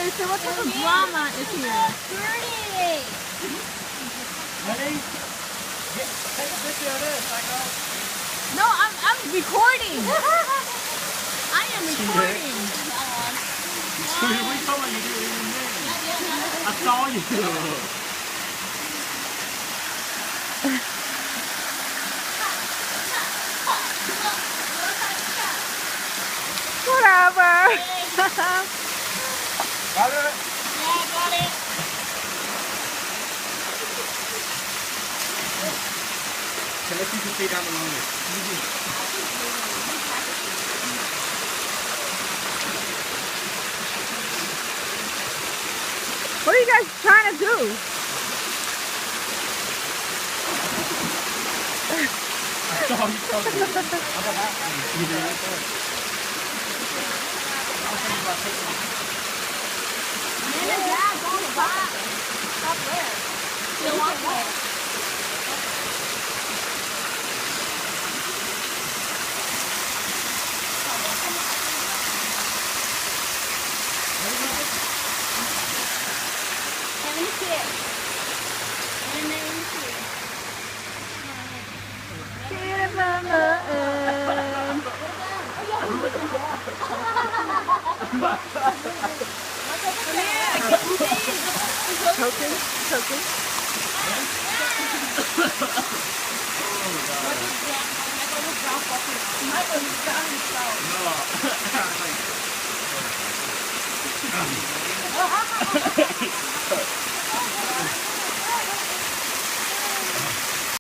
So what type of drama is here? Pretty. Ready? Take a picture of this, Psycho. No, I'm recording. I am recording. What are you talking about? You didn't even name. I saw you. Whatever. Got it? Yeah, got it. Okay, let's see if you can stay down the longest. What are you guys trying to do? I saw you talking. How about that one? You did right there. I was thinking about taking one. Yeah, go stop. Stop where? You want where? Let me see it. And then let me see it. Token, token. No.